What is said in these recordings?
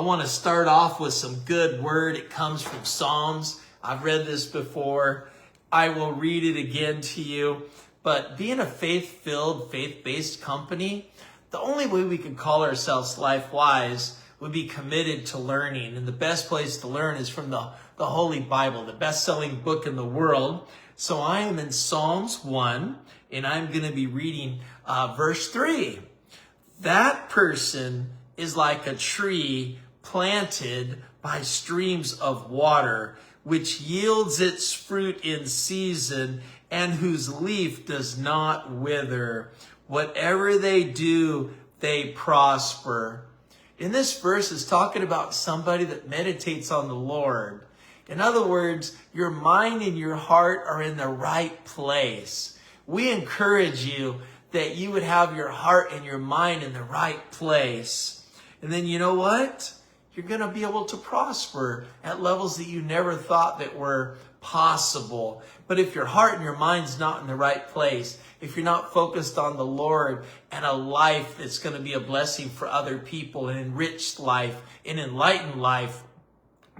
I want to start off with some good word. It comes from Psalms. I've read this before. I will read it again to you. But being a faith-filled, faith-based company, the only way we could call ourselves life-wise would be committed to learning. And the best place to learn is from the Holy Bible, the best-selling book in the world. So I am in Psalms 1, and I'm going to be reading verse 3. That person is like a tree planted by streams of water, which yields its fruit in season and whose leaf does not wither. Whatever they do, they prosper. In this verse is talking about somebody that meditates on the Lord. In other words, your mind and your heart are in the right place. We encourage you that you would have your heart and your mind in the right place. And then you know what? You're going to be able to prosper at levels that you never thought that were possible. But if your heart and your mind's not in the right place, if you're not focused on the Lord and a life that's going to be a blessing for other people, an enriched life, an enlightened life,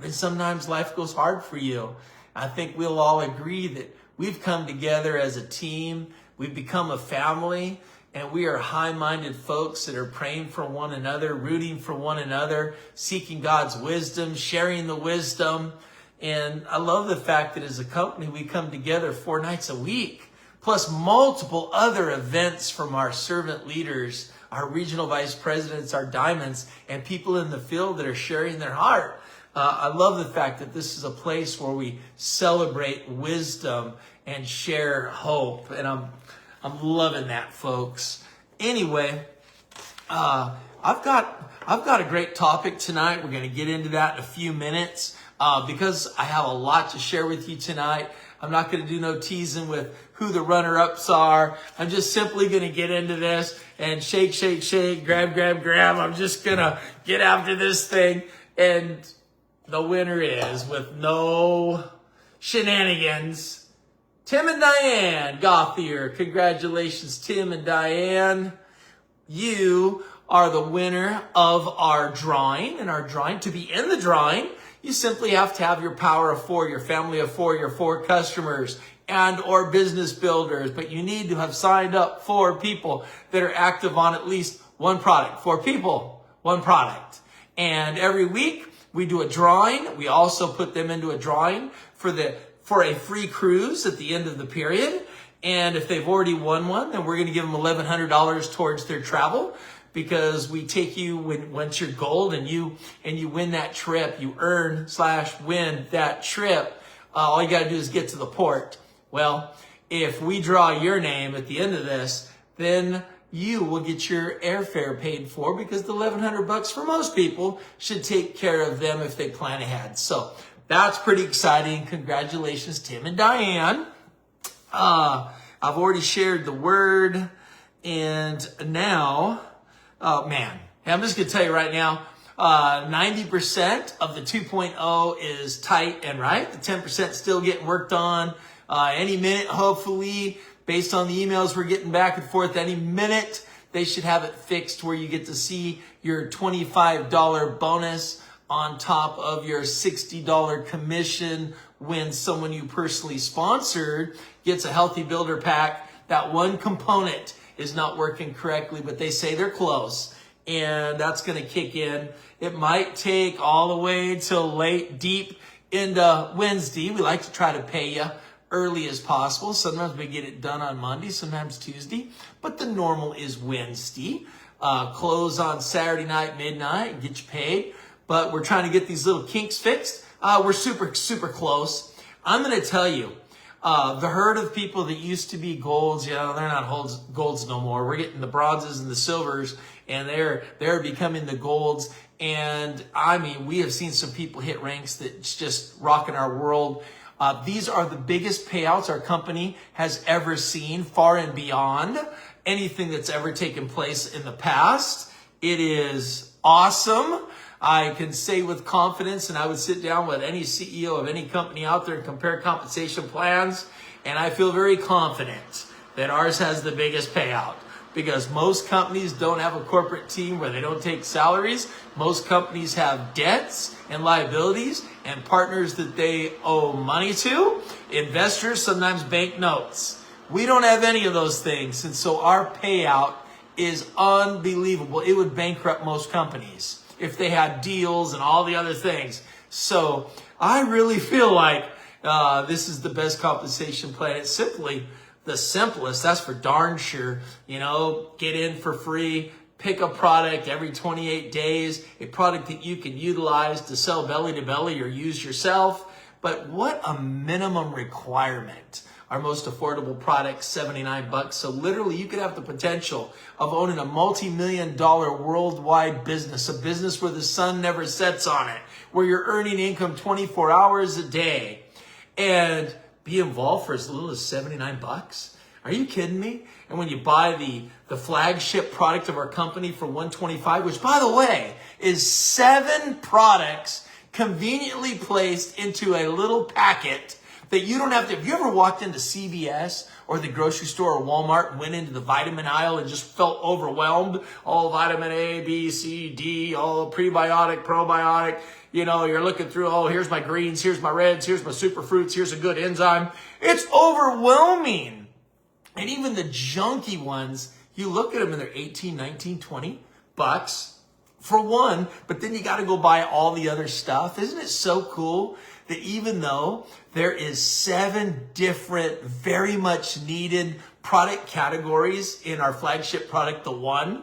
then sometimes life goes hard for you. I think we'll all agree that we've come together as a team. We've become a family. And we are high-minded folks that are praying for one another, rooting for one another, seeking God's wisdom, sharing the wisdom. And I love the fact that as a company, we come together 4 nights a week, plus multiple other events from our servant leaders, our regional vice presidents, our diamonds, and people in the field that are sharing their heart. I love the fact that this is a place where we celebrate wisdom and share hope. And I'm loving that, folks. Anyway, I've got a great topic tonight. We're going to get into that in a few minutes because I have a lot to share with you tonight. I'm not going to do no teasing with who the runner-ups are. I'm just simply going to get into this and shake, shake, shake, grab, grab, grab. I'm just going to get after this thing. And the winner is, with no shenanigans, Tim and Diane Gothier. Congratulations, Tim and Diane. You are the winner of our drawing. And our drawing, to be in the drawing, you simply have to have your power of 4, your family of 4, your 4 customers and or business builders. But you need to have signed up 4 people that are active on at least one product. 4 people, 1 product. And every week we do a drawing. We also put them into a drawing for a free cruise at the end of the period. And if they've already won one, then we're going to give them $1,100 towards their travel, because we take you once you're gold and you win that trip, you earn/win that trip. All you got to do is get to the port. Well, if we draw your name at the end of this, then you will get your airfare paid for, because the $1,100 for most people should take care of them if they plan ahead. So that's pretty exciting. Congratulations, Tim and Diane. I've already shared the word. And now, oh man, I'm just going to tell you right now, 90% of the 2.0 is tight and right. The 10% still getting worked on. Any minute, hopefully, based on the emails we're getting back and forth, any minute, they should have it fixed where you get to see your $25 bonus on top of your $60 commission when someone you personally sponsored gets a healthy builder pack. That one component is not working correctly, but they say they're close, and that's going to kick in. It might take all the way till late, deep into Wednesday. We like to try to pay you early as possible. Sometimes we get it done on Monday, sometimes Tuesday, but the normal is Wednesday. Close on Saturday night, midnight, and get you paid. But we're trying to get these little kinks fixed. We're super, super close. I'm going to tell you, the herd of people that used to be golds, they're not golds no more. We're getting the bronzes and the silvers, and they're becoming the golds. And I mean, we have seen some people hit ranks that's just rocking our world. These are the biggest payouts our company has ever seen, far and beyond anything that's ever taken place in the past. It is awesome. I can say with confidence, and I would sit down with any CEO of any company out there and compare compensation plans, and I feel very confident that ours has the biggest payout. because most companies don't have a corporate team where they don't take salaries. Most companies have debts and liabilities and partners that they owe money to, investors, sometimes bank notes. We don't have any of those things, and so our payout is unbelievable. It would bankrupt most companies if they had deals and all the other things. So I really feel like this is the best compensation plan. It's simply the simplest. That's for darn sure. Get in for free, pick a product every 28 days, a product that you can utilize to sell belly to belly or use yourself. But what a minimum requirement. Our most affordable product, $79. So literally you could have the potential of owning a multi-million-dollar worldwide business, a business where the sun never sets on it, where you're earning income 24 hours a day, and be involved for as little as $79. Are you kidding me? And when you buy the flagship product of our company for $125, which by the way is 7 products conveniently placed into a little packet that you don't have to. Have you ever walked into CVS or the grocery store or Walmart and went into the vitamin aisle and just felt overwhelmed? All vitamin A, B, C, D, all prebiotic, probiotic. You're looking through, here's my greens, here's my reds, here's my superfruits, here's a good enzyme. It's overwhelming. And even the junky ones, you look at them and they're 18, 19, 20 bucks for one, but then you got to go buy all the other stuff. Isn't it so cool that even though there is 7 different, very much needed product categories in our flagship product, the One,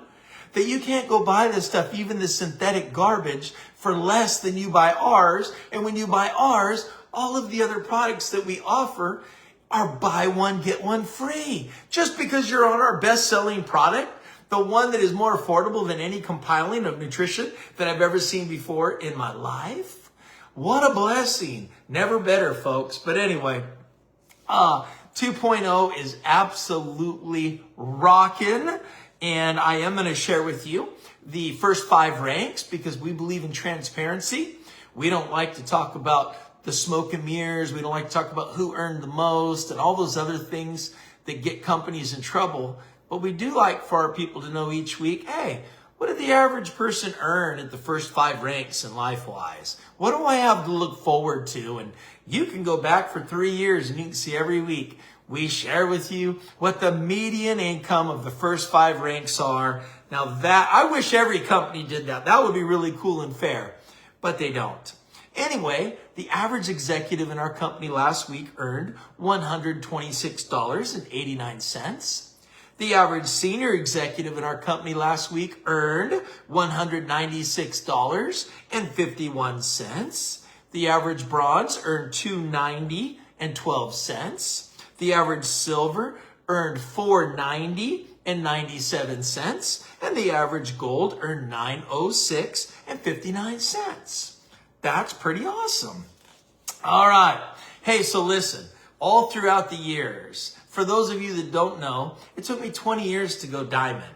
that you can't go buy this stuff, even the synthetic garbage, for less than you buy ours. And when you buy ours, all of the other products that we offer are buy one, get one free. Just because you're on our best-selling product, the one that is more affordable than any compiling of nutrition that I've ever seen before in my life. What a blessing. Never better, folks. But anyway, 2.0 is absolutely rocking. And I am going to share with you the first 5 ranks because we believe in transparency. We don't like to talk about the smoke and mirrors. We don't like to talk about who earned the most and all those other things that get companies in trouble. But we do like for our people to know each week, hey, what did the average person earn at the first 5 ranks in life-wise? What do I have to look forward to? And you can go back for 3 years and you can see every week we share with you what the median income of the first 5 ranks are. Now that, I wish every company did that. That would be really cool and fair, but they don't. Anyway, the average executive in our company last week earned $126.89. The average senior executive in our company last week earned $196.51. The average bronze earned $290.12. The average silver earned $490.97. And the average gold earned $906.59. That's pretty awesome. All right. Hey, so listen, all throughout the years, for those of you that don't know, it took me 20 years to go diamond.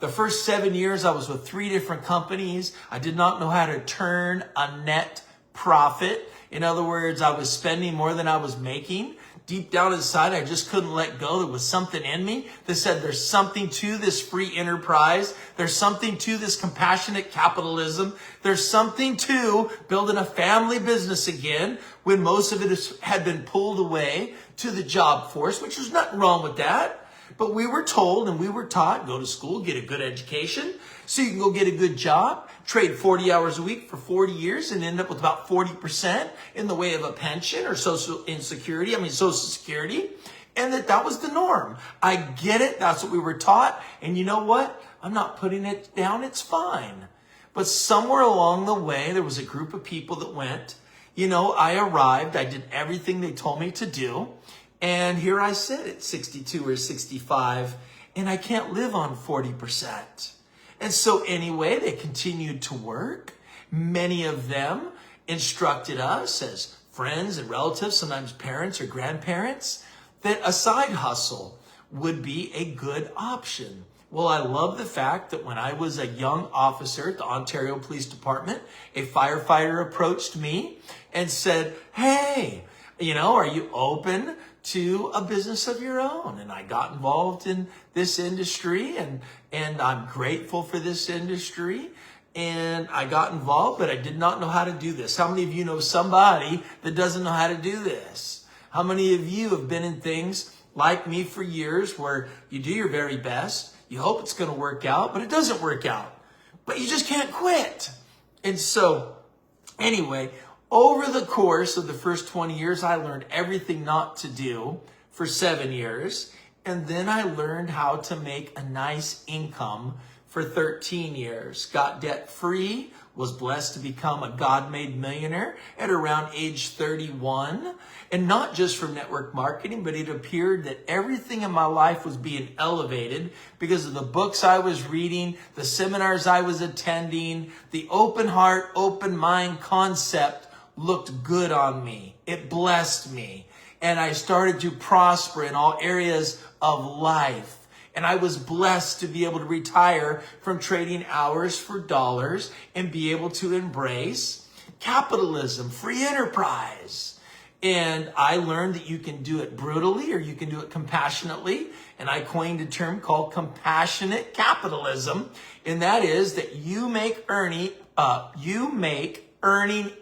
The first 7 years, I was with 3 different companies. I did not know how to turn a net profit. In other words, I was spending more than I was making. Deep down inside, I just couldn't let go. There was something in me that said there's something to this free enterprise. There's something to this compassionate capitalism. There's something to building a family business again when most of it had been pulled away to the job force, which was nothing wrong with that. But we were told and we were taught, go to school, get a good education so you can go get a good job, trade 40 hours a week for 40 years and end up with about 40% in the way of a pension or social security, and that was the norm. I get it. That's what we were taught. And you know what? I'm not putting it down. It's fine. But somewhere along the way, there was a group of people that went, I arrived. I did everything they told me to do. And here I sit at 62 or 65, and I can't live on 40%. And so anyway, they continued to work. Many of them instructed us as friends and relatives, sometimes parents or grandparents, that a side hustle would be a good option. Well, I love the fact that when I was a young officer at the Ontario Police Department, a firefighter approached me and said, hey, are you open to a business of your own. And I got involved in this industry, and I'm grateful for this industry. And I got involved, but I did not know how to do this. How many of you know somebody that doesn't know how to do this? How many of you have been in things like me for years where you do your very best, you hope it's going to work out, but it doesn't work out, but you just can't quit? And so anyway, over the course of the first 20 years, I learned everything not to do for 7 years. And then I learned how to make a nice income for 13 years. Got debt free, was blessed to become a God-made millionaire at around age 31. And not just from network marketing, but it appeared that everything in my life was being elevated because of the books I was reading, the seminars I was attending, the open heart, open mind concept looked good on me. It blessed me. And I started to prosper in all areas of life. And I was blessed to be able to retire from trading hours for dollars and be able to embrace capitalism, free enterprise. And I learned that you can do it brutally or you can do it compassionately. And I coined a term called compassionate capitalism. And that is that you make earning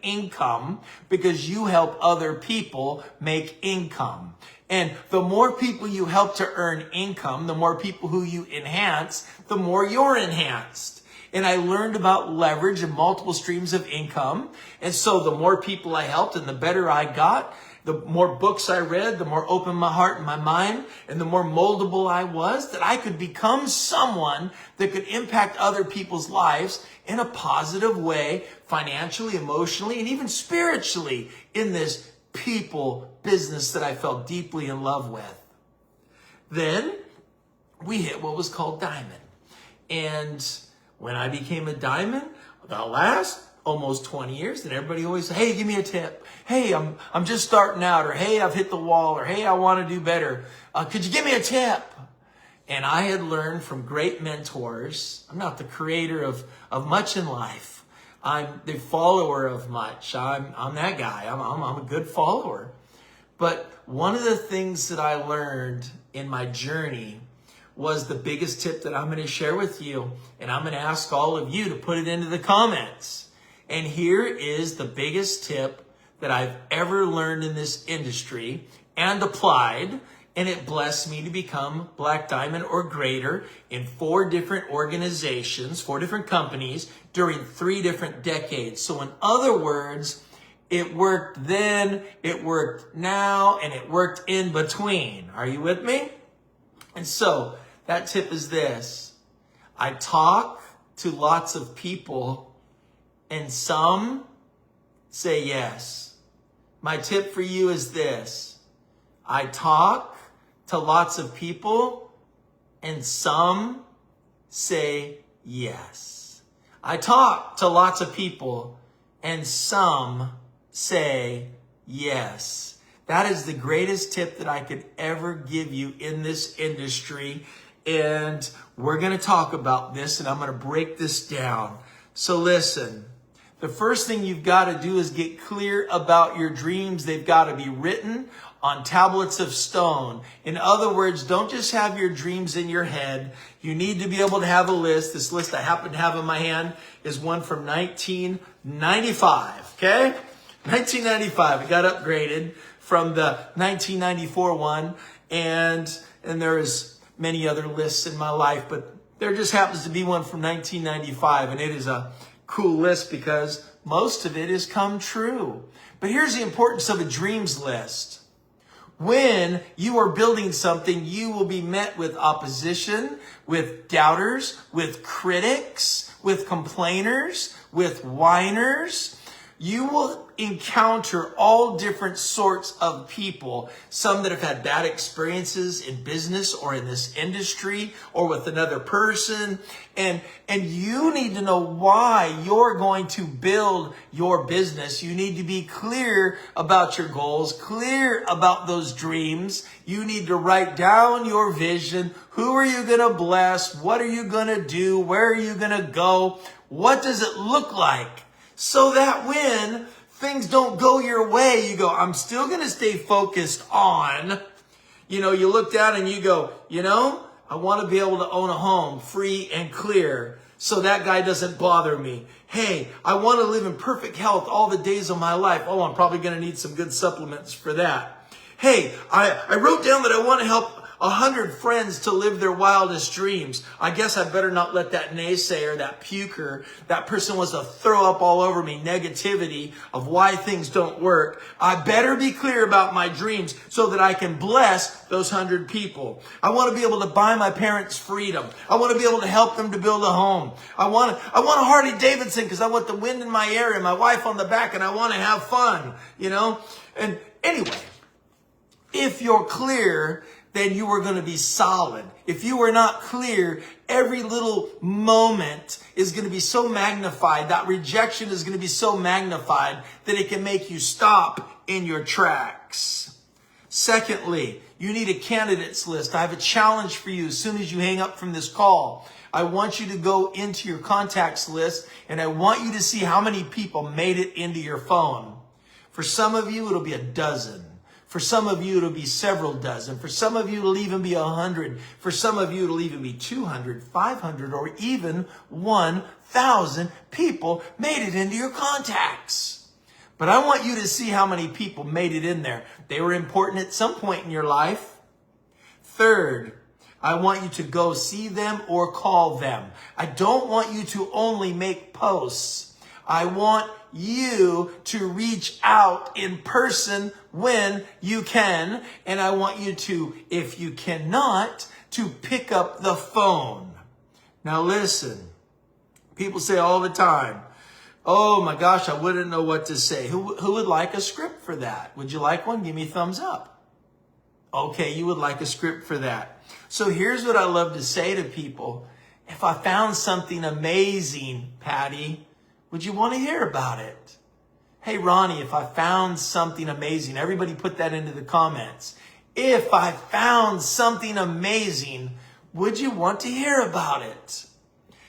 income because you help other people make income. And the more people you help to earn income, the more people who you enhance, the more you're enhanced. And I learned about leverage and multiple streams of income. And so the more people I helped and the better I got, the more books I read, the more open my heart and my mind, and the more moldable I was, that I could become someone that could impact other people's lives in a positive way, financially, emotionally, and even spiritually in this people business that I fell deeply in love with. Then we hit what was called diamond. And when I became a diamond, the last almost 20 years, and everybody always said, hey, give me a tip. Hey, I'm just starting out, or hey, I've hit the wall, or hey, I want to do better. Could you give me a tip? And I had learned from great mentors. I'm not the creator of much in life. I'm the follower of much. I'm that guy. I'm a good follower. But one of the things that I learned in my journey was the biggest tip that I'm going to share with you. And I'm going to ask all of you to put it into the comments. And here is the biggest tip that I've ever learned in this industry and applied. And it blessed me to become Black Diamond or greater in 4 different organizations, 4 different companies during 3 different decades. So in other words, it worked then, it worked now, and it worked in between. Are you with me? And so that tip is this. I talk to lots of people and some say yes. My tip for you is this. I talk to lots of people and some say yes. I talk to lots of people and some say yes. That is the greatest tip that I could ever give you in this industry. And we're going to talk about this, and I'm going to break this down. So listen, the first thing you've got to do is get clear about your dreams. They've got to be written on tablets of stone. In other words, don't just have your dreams in your head. You need to be able to have a list. This list I happen to have in my hand is one from 1995, okay? 1995. It got upgraded from the 1994 one, and there's many other lists in my life, but there just happens to be one from 1995, and it is a cool list because most of it has come true. But here's the importance of a dreams list. When you are building something, you will be met with opposition, with doubters, with critics, with complainers, with whiners. You will encounter all different sorts of people, some that have had bad experiences in business or in this industry or with another person. And you need to know why you're going to build your business. You need to be clear about your goals, clear about those dreams. You need to write down your vision. Who are you going to bless? What are you going to do? Where are you going to go? What does it look like? So that when things don't go your way, you go, I'm still going to stay focused on You know, you look down and you go, you know, I want to be able to own a home free and clear so that guy doesn't bother me. Hey, I want to live in perfect health all the days of my life. Oh, I'm probably going to need some good supplements for that. Hey, I wrote down that I want to help 100 friends to live their wildest dreams. I guess I better not let that naysayer, that puker, that person wants to throw up all over me negativity of why things don't work. I better be clear about my dreams so that I can bless those 100 people. I want to be able to buy my parents freedom. I want to be able to help them to build a home. I want a Harley Davidson because I want the wind in my hair and my wife on the back and I want to have fun, you know? And anyway, if you're clear, then you are going to be solid. If you are not clear, every little moment is going to be so magnified. That rejection is going to be so magnified that it can make you stop in your tracks. Secondly, you need a candidates list. I have a challenge for you as soon as you hang up from this call. I want you to go into your contacts list and I want you to see how many people made it into your phone. For some of you, it'll be a dozen. For some of you, it'll be several dozen. For some of you, it'll even be 100. For some of you, it'll even be 200, 500, or even 1,000 people made it into your contacts. But I want you to see how many people made it in there. They were important at some point in your life. Third, I want you to go see them or call them. I don't want you to only make posts. I want you to reach out in person when you can. And I want you to, if you cannot, to pick up the phone. Now listen, people say all the time, oh my gosh, I wouldn't know what to say. Who would like a script for that? Would you like one? Give me a thumbs up. Okay, you would like a script for that. So here's what I love to say to people. If I found something amazing, Patty, would you want to hear about it? Hey, Ronnie, if I found something amazing, everybody put that into the comments. If I found something amazing, would you want to hear about it?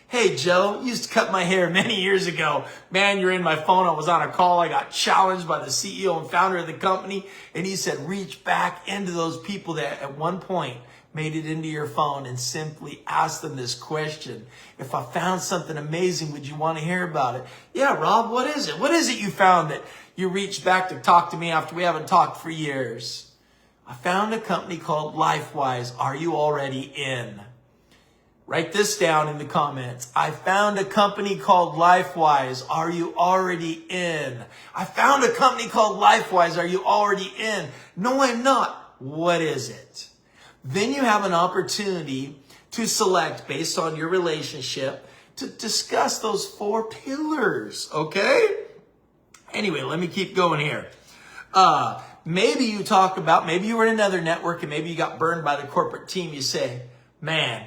Hey, Joe, used to cut my hair many years ago. Man, you're in my phone. I was on a call. I got challenged by the CEO and founder of the company. And he said, reach back into those people that at one point made it into your phone and simply ask them this question. If I found something amazing, would you want to hear about it? Yeah, Rob, what is it? What is it you found that you reached back to talk to me after we haven't talked for years? I found a company called LifeWise. Are you already in? Write this down in the comments. I found a company called LifeWise. Are you already in? I found a company called LifeWise. Are you already in? No, I'm not. What is it? Then you have an opportunity to select based on your relationship to discuss those 4 pillars, okay? Anyway, let me keep going here. Maybe you talk about, maybe you were in another network and maybe you got burned by the corporate team. You say, man,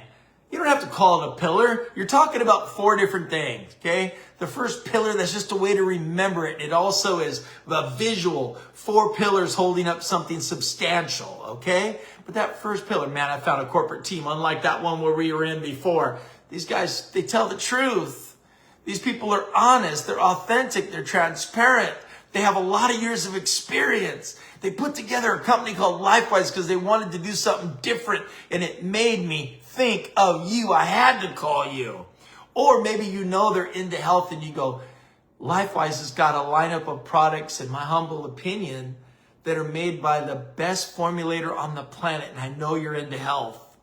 you don't have to call it a pillar. You're talking about 4 different things, okay? The first pillar, that's just a way to remember it. It also is the visual, 4 pillars holding up something substantial, okay? But that first pillar, man, I found a corporate team, unlike that one where we were in before. These guys, they tell the truth. These people are honest. They're authentic. They're transparent. They have a lot of years of experience. They put together a company called LifeWise because they wanted to do something different, and it made me think of you. I had to call you. Or maybe you know they're into health and you go, LifeWise has got a lineup of products, in my humble opinion, that are made by the best formulator on the planet, and I know you're into health.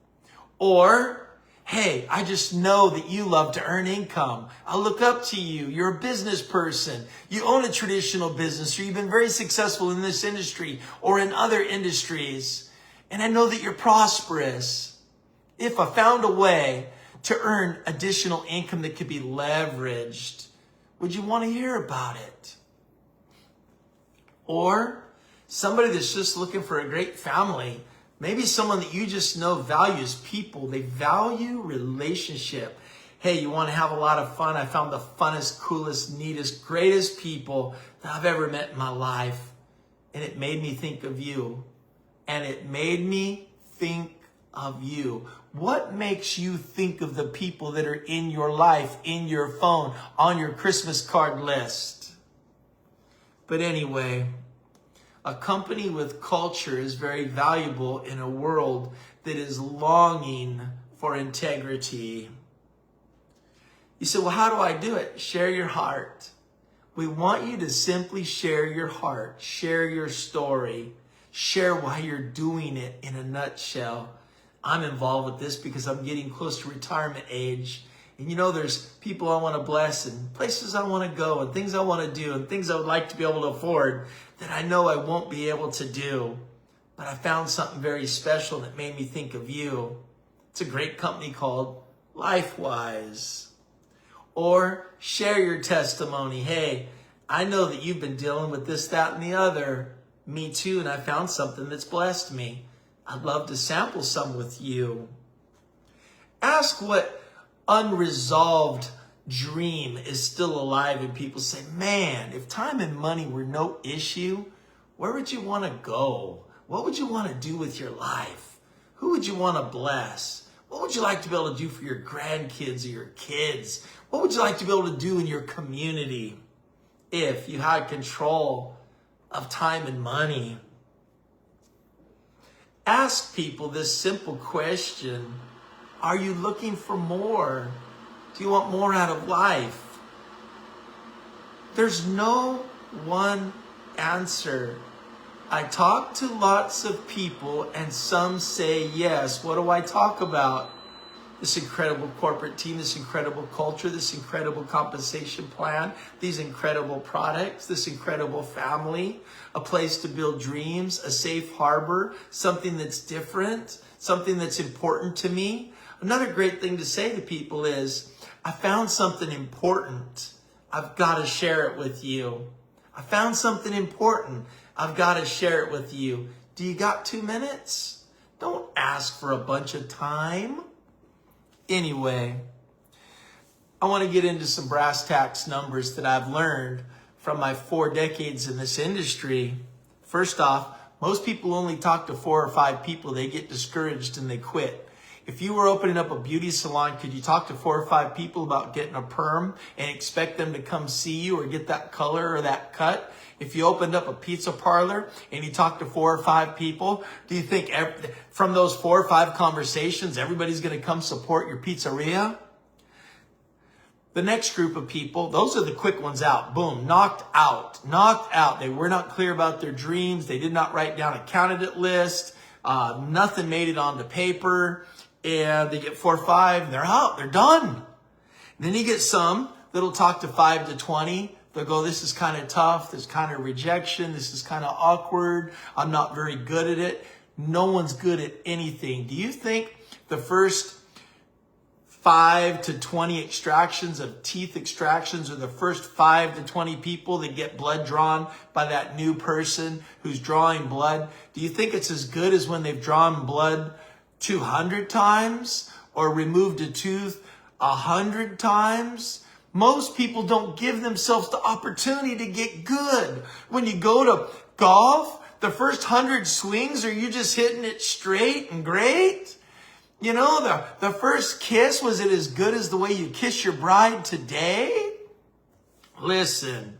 Or, hey, I just know that you love to earn income. I look up to you. You're a business person. You own a traditional business, or you've been very successful in this industry or in other industries, and I know that you're prosperous. If I found a way to earn additional income that could be leveraged, would you want to hear about it? Or somebody that's just looking for a great family, maybe someone that you just know values people. They value relationship. Hey, you want to have a lot of fun? I found the funnest, coolest, neatest, greatest people that I've ever met in my life. And it made me think of you. And it made me think of you. What makes you think of the people that are in your life, in your phone, on your Christmas card list? But anyway, A company with culture is very valuable in a world that is longing for integrity. You say, well, how do I do it? Share your heart. We want you to simply share your heart, share your story, share why you're doing it in a nutshell. I'm involved with this because I'm getting close to retirement age. And there's people I want to bless and places I want to go and things I want to do and things I would like to be able to afford that I know I won't be able to do. But I found something very special that made me think of you. It's a great company called LifeWise. Or share your testimony. Hey, I know that you've been dealing with this, that, and the other. Me too, and I found something that's blessed me. I'd love to sample some with you. Ask what unresolved dream is still alive in people. Say, man, if time and money were no issue, where would you want to go? What would you want to do with your life? Who would you want to bless? What would you like to be able to do for your grandkids or your kids? What would you like to be able to do in your community if you had control of time and money? Ask people this simple question. Are you looking for more? Do you want more out of life? There's no one answer. I talk to lots of people and some say yes. What do I talk about? This incredible corporate team, this incredible culture, this incredible compensation plan, these incredible products, this incredible family, a place to build dreams, a safe harbor, something that's different, something that's important to me. Another great thing to say to people is, I found something important. I've got to share it with you. I found something important. I've got to share it with you. Do you got 2 minutes? Don't ask for a bunch of time. Anyway, I want to get into some brass tacks numbers that I've learned from my 4 decades in this industry. First off, most people only talk to 4 or 5 people. They get discouraged and they quit. If you were opening up a beauty salon, could you talk to 4 or 5 people about getting a perm and expect them to come see you or get that color or that cut? If you opened up a pizza parlor and you talked to 4 or 5 people, do you think from those 4 or 5 conversations, everybody's going to come support your pizzeria? The next group of people, those are the quick ones out. Boom, knocked out. They were not clear about their dreams. They did not write down a candidate list. Nothing made it onto paper. And they get 4 or 5 and they're out. They're done. And then you get some that'll talk to 5 to 20. They'll go, this is kind of tough. There's kind of rejection. This is kind of awkward. I'm not very good at it. No one's good at anything. Do you think the first 5 to 20 extractions of teeth extractions are the first 5 to 20 people that get blood drawn by that new person who's drawing blood? Do you think it's as good as when they've drawn blood 200 times or removed a tooth 100 times? Most people don't give themselves the opportunity to get good. When you go to golf, the first 100 swings, are you just hitting it straight and great? The first kiss, was it as good as the way you kiss your bride today? Listen,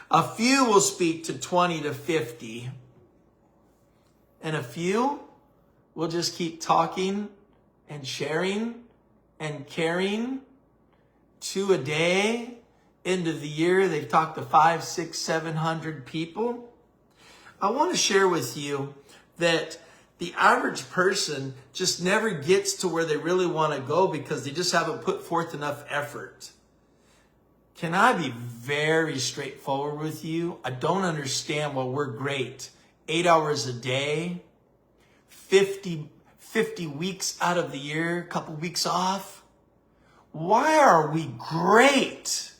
a few will speak to 20 to 50. And a few will just keep talking and sharing and caring. 2 a day. End of the year, they've talked to 500, 600, 700 people. I want to share with you that the average person just never gets to where they really want to go because they just haven't put forth enough effort. Can I be very straightforward with you? I don't understand why we're great. 8 hours a day, 50 weeks out of the year, a couple weeks off. Why are we great?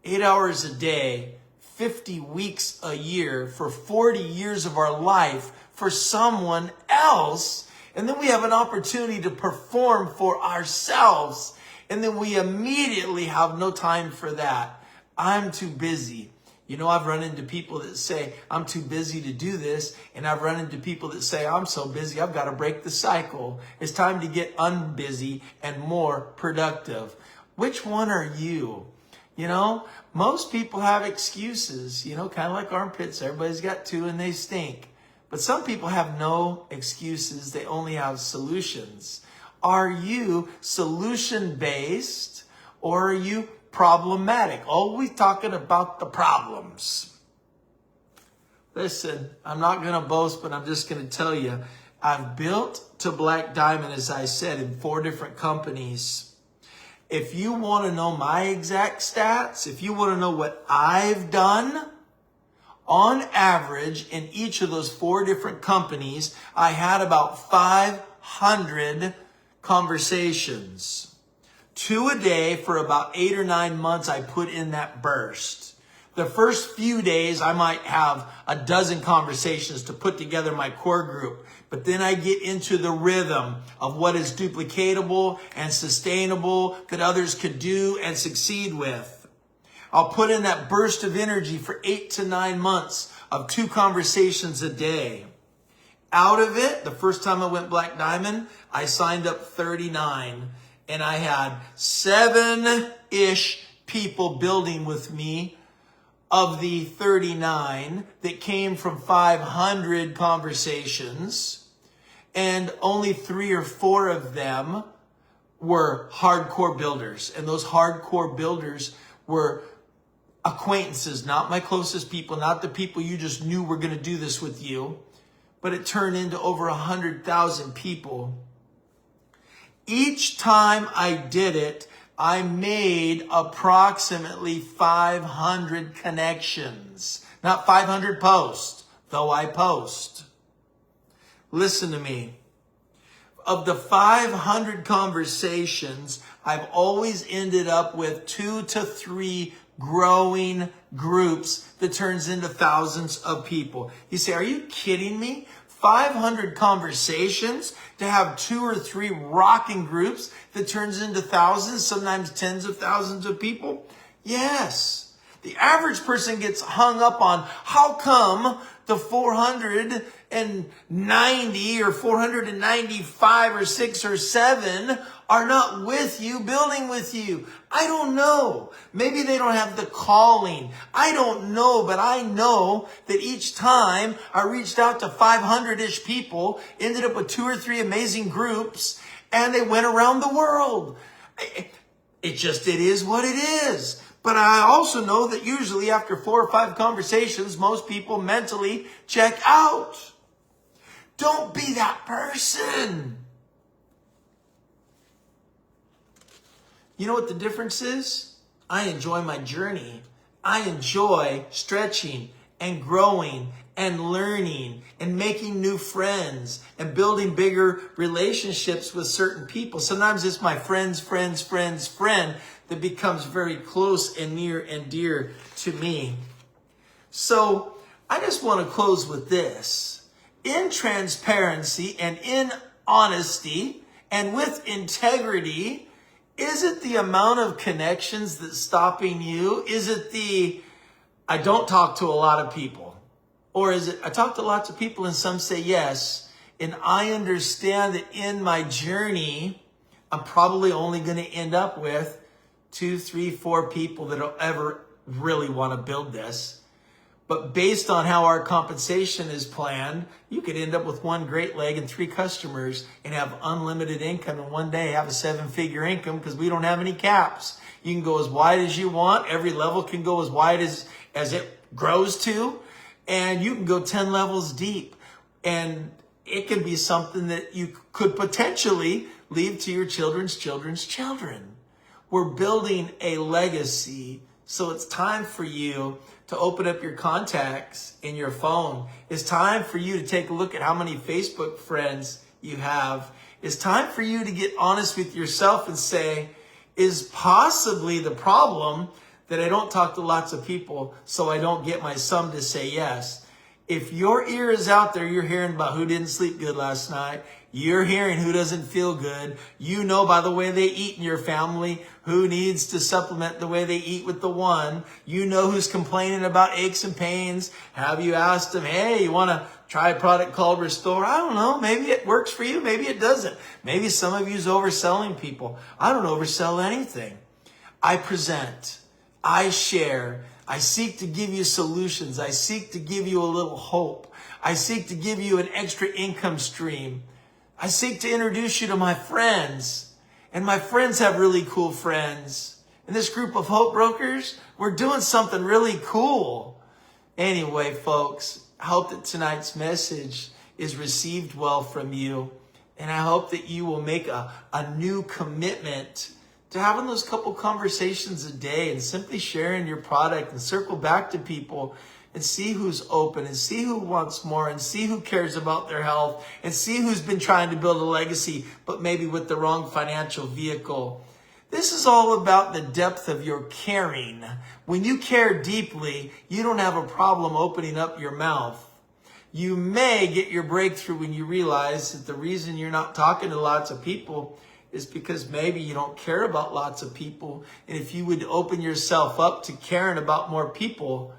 8 hours a day, 50 weeks a year for 40 years of our life for someone else. And then we have an opportunity to perform for ourselves. And then we immediately have no time for that. I'm too busy. I've run into people that say, I'm too busy to do this. And I've run into people that say, I'm so busy, I've got to break the cycle. It's time to get unbusy and more productive. Which one are you? Most people have excuses, kind of like armpits. Everybody's got two and they stink. But some people have no excuses. They only have solutions. Are you solution-based or are you problematic? Always talking about the problems. Listen, I'm not going to boast, but I'm just going to tell you, I've built to Black Diamond, as I said, in 4 different companies. If you want to know my exact stats, if you want to know what I've done, on average, in each of those 4 different companies, I had about 500 conversations. 2 a day for about 8 or 9 months I put in that burst. The first few days I might have a dozen conversations to put together my core group. But then I get into the rhythm of what is duplicatable and sustainable that others could do and succeed with. I'll put in that burst of energy for 8 to 9 months of 2 conversations a day. Out of it, the first time I went Black Diamond, I signed up 39. And I had 7-ish people building with me of the 39 that came from 500 conversations. And only 3 or 4 of them were hardcore builders. And those hardcore builders were acquaintances, not my closest people, not the people you just knew were going to do this with you. But it turned into over 100,000 people. Each time I did it, I made approximately 500 connections. Not 500 posts, though I post. Listen to me. Of the 500 conversations, I've always ended up with 2 to 3 growing groups that turns into thousands of people. You say, are you kidding me? 500 conversations to have 2 or 3 rocking groups that turns into thousands, sometimes tens of thousands of people? Yes. The average person gets hung up on how come the 490 or 495 or 6 or 7 are not with you, building with you. I don't know. Maybe they don't have the calling. I don't know, but I know that each time I reached out to 500-ish people, ended up with 2 or 3 amazing groups, and they went around the world. It is what it is. But I also know that usually after 4 or 5 conversations, most people mentally check out. Don't be that person. You know what the difference is? I enjoy my journey. I enjoy stretching and growing and learning and making new friends and building bigger relationships with certain people. Sometimes it's my friend's friend that becomes very close and near and dear to me. So I just want to close with this. In transparency and in honesty and with integrity, is it the amount of connections that's stopping you? Is it I don't talk to a lot of people? Or is it, I talk to lots of people and some say yes. And I understand that in my journey, I'm probably only going to end up with 2, 3, 4 people that'll ever really want to build this. But based on how our compensation is planned, you could end up with 1 great leg and 3 customers and have unlimited income, and one day have a 7-figure income because we don't have any caps. You can go as wide as you want. Every level can go as wide as it grows to, and you can go 10 levels deep. And it can be something that you could potentially leave to your children's children's children. We're building a legacy. So it's time for you to open up your contacts in your phone. It's time for you to take a look at how many Facebook friends you have. It's time for you to get honest with yourself and say, is possibly the problem that I don't talk to lots of people so I don't get my some to say yes? If your ear is out there, you're hearing about who didn't sleep good last night. You're hearing who doesn't feel good. You know by the way they eat in your family who needs to supplement the way they eat with the one. You know who's complaining about aches and pains. Have you asked them, hey, you want to try a product called Restore? I don't know. Maybe it works for you. Maybe it doesn't. Maybe some of you's overselling people. I don't oversell anything. I present I share. I seek to give you solutions. I seek to give you a little hope. I seek to give you an extra income stream. I seek to introduce you to my friends. And my friends have really cool friends. And this group of Hope Brokers, we're doing something really cool. Anyway, folks, I hope that tonight's message is received well from you. And I hope that you will make a new commitment to having those couple conversations a day and simply sharing your product and circle back to people and see who's open and see who wants more and see who cares about their health and see who's been trying to build a legacy, but maybe with the wrong financial vehicle. This is all about the depth of your caring. When you care deeply, you don't have a problem opening up your mouth. You may get your breakthrough when you realize that the reason you're not talking to lots of people is because maybe you don't care about lots of people. And if you would open yourself up to caring about more people,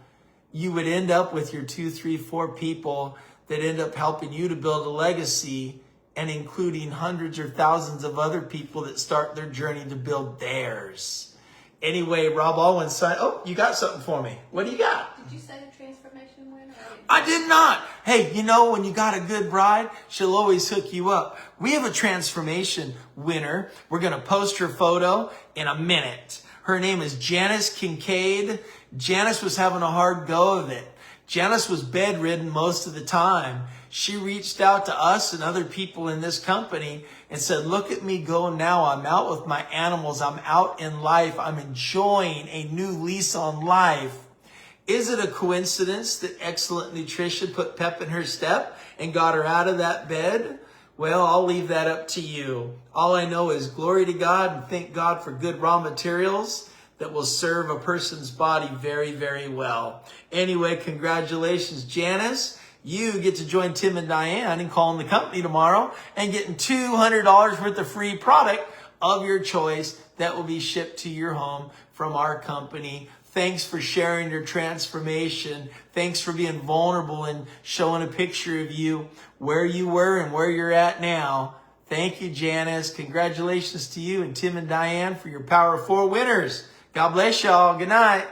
you would end up with your 2, 3, 4 people that end up helping you to build a legacy and including hundreds or thousands of other people that start their journey to build theirs. Anyway, Rob Alwin signed. Oh, you got something for me. What do you got? Did you say the transformation winner? I did not. Hey, you know, when you got a good bride, she'll always hook you up. We have a transformation winner. We're going to post her photo in a minute. Her name is Janice Kincaid. Janice was having a hard go of it. Janice was bedridden most of the time. She reached out to us and other people in this company and said, look at me go now. I'm out with my animals. I'm out in life. I'm enjoying a new lease on life. Is it a coincidence that excellent nutrition put pep in her step and got her out of that bed? Well, I'll leave that up to you. All I know is glory to God and thank God for good raw materials that will serve a person's body very, very well. Anyway, congratulations, Janice. You get to join Tim and Diane in calling the company tomorrow and getting $200 worth of free product of your choice that will be shipped to your home from our company. Thanks for sharing your transformation. Thanks for being vulnerable and showing a picture of you, where you were and where you're at now. Thank you, Janice. Congratulations to you and Tim and Diane for your Power 4 winners. God bless y'all. Good night.